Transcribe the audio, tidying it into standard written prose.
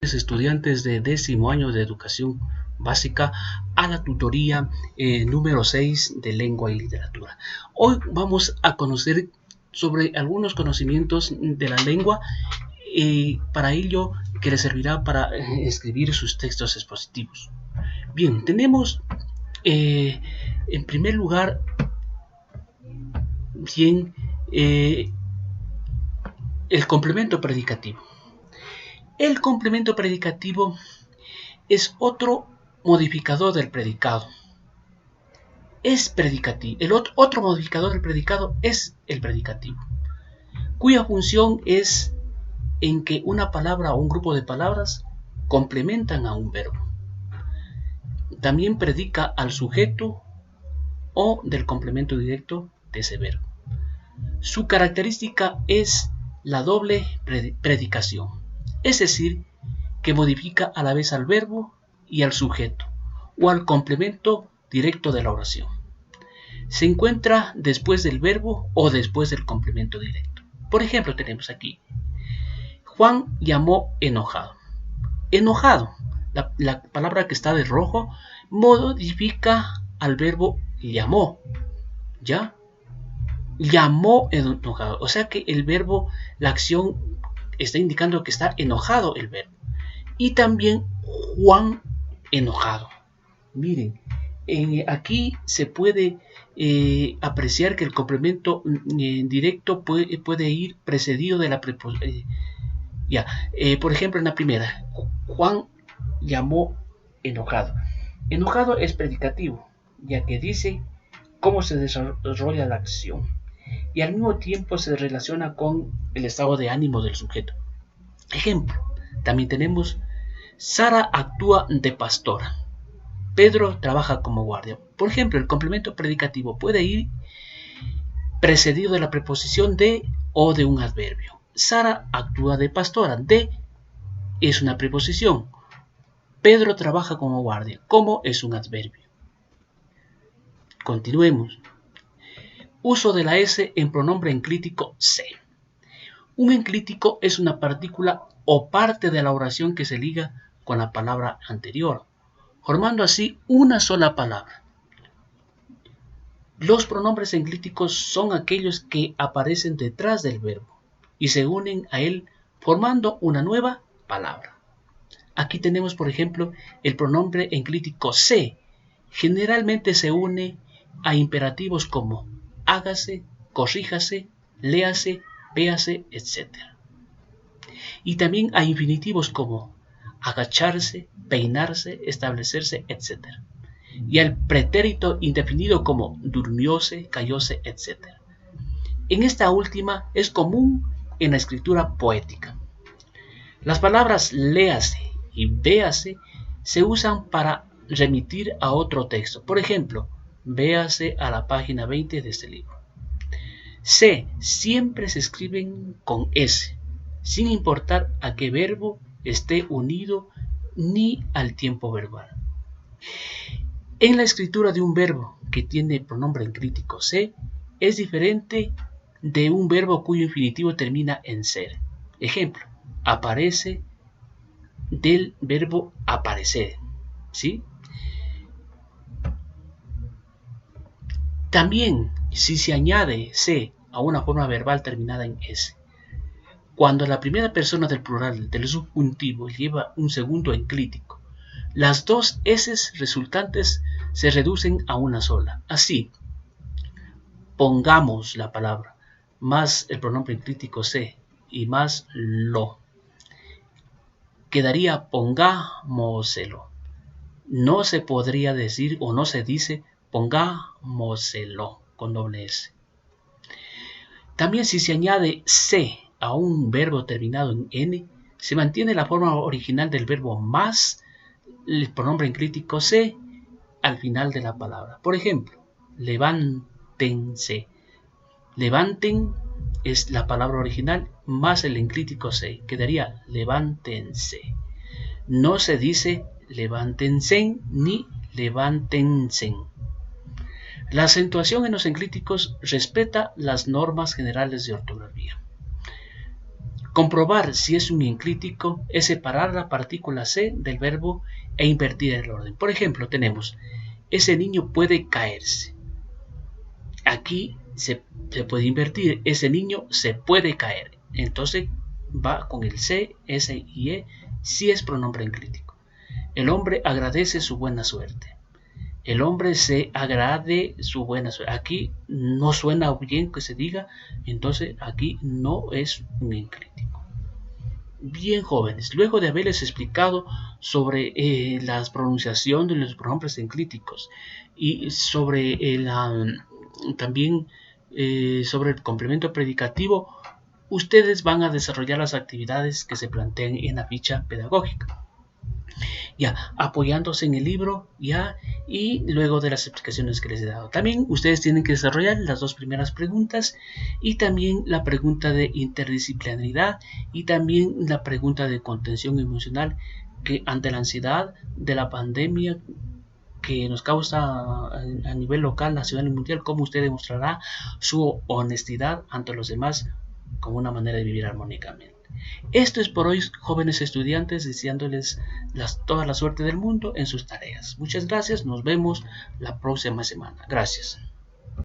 Estudiantes de 10º año de educación básica a la tutoría número 6 de lengua y literatura. Hoy vamos a conocer sobre algunos conocimientos de la lengua y para ello que les servirá para escribir sus textos expositivos. Bien, tenemos en primer lugar el complemento predicativo. El complemento predicativo es otro modificador del predicado. Es predicativo. El otro modificador del predicado es el predicativo, cuya función es en que una palabra o un grupo de palabras complementan a un verbo. También predica al sujeto o del complemento directo de ese verbo. Su característica es la doble predicación, es decir, que modifica a la vez al verbo y al sujeto, o al complemento directo de la oración. Se encuentra después del verbo o después del complemento directo. Por ejemplo, tenemos aquí, Juan llamó enojado. Enojado, la palabra que está de rojo, modifica al verbo llamó, ¿ya? Llamó enojado, o sea que el verbo, la acción está indicando que está enojado el verbo. Y también Juan enojado. Miren, aquí se puede apreciar que el complemento directo puede ir precedido de la preposición. Por ejemplo, en la primera, Juan llamó enojado. Enojado es predicativo, ya que dice cómo se desarrolla la acción y al mismo tiempo se relaciona con el estado de ánimo del sujeto. Ejemplo, también tenemos Sara actúa de pastora. Pedro trabaja como guardia. Por ejemplo, el complemento predicativo puede ir precedido de la preposición de o de un adverbio. Sara actúa de pastora. De es una preposición. Pedro trabaja como guardia. Como es un adverbio. Continuemos. Uso de la S en pronombre enclítico se. Un enclítico es una partícula o parte de la oración que se liga con la palabra anterior, formando así una sola palabra. Los pronombres enclíticos son aquellos que aparecen detrás del verbo y se unen a él formando una nueva palabra. Aquí tenemos, por ejemplo, el pronombre enclítico se. Generalmente se une a imperativos como hágase, corríjase, léase, véase, etc. Y también a infinitivos como agacharse, peinarse, establecerse, etc. Y al pretérito indefinido como durmióse, cayóse, etc. En esta última es común en la escritura poética. Las palabras léase y véase se usan para remitir a otro texto. Por ejemplo, véase a la página 20 de este libro. Se siempre se escriben con S, sin importar a qué verbo esté unido ni al tiempo verbal. En la escritura de un verbo que tiene pronombre enclítico se es diferente de un verbo cuyo infinitivo termina en ser. Ejemplo, aparece del verbo aparecer, ¿sí? También, si se añade se a una forma verbal terminada en s, cuando la primera persona del plural del subjuntivo lleva un segundo enclítico, las dos s resultantes se reducen a una sola. Así, pongamos la palabra más el pronombre enclítico se y más lo. Quedaría pongámoselo. No se podría decir o no se dice pongámoselo con doble S. También si se añade se a un verbo terminado en n, se mantiene la forma original del verbo más el pronombre enclítico se al final de la palabra. Por ejemplo, levántense. Levanten es la palabra original más el enclítico se. Quedaría levántense. No se dice levántense ni levántense. La acentuación en los enclíticos respeta las normas generales de ortografía. Comprobar si es un enclítico es separar la partícula C del verbo e invertir el orden. Por ejemplo, tenemos, ese niño puede caerse. Aquí se puede invertir, ese niño se puede caer. Entonces va con el C, S y E si es pronombre enclítico. El hombre agradece su buena suerte. El hombre se agrade su buena suerte. Aquí no suena bien que se diga, entonces aquí no es un enclítico. Bien, jóvenes, luego de haberles explicado sobre la pronunciación de los pronombres enclíticos y sobre también sobre el complemento predicativo, ustedes van a desarrollar las actividades que se plantean en la ficha pedagógica, ya apoyándose en el libro, ya, y luego de las explicaciones que les he dado. También ustedes tienen que desarrollar las dos primeras preguntas y también la pregunta de interdisciplinaridad y también la pregunta de contención emocional, que ante la ansiedad de la pandemia que nos causa a nivel local, nacional y mundial, cómo usted demostrará su honestidad ante los demás como una manera de vivir armónicamente. Esto es por hoy, jóvenes estudiantes, deseándoles toda la suerte del mundo en sus tareas. Muchas gracias, nos vemos la próxima semana. Gracias.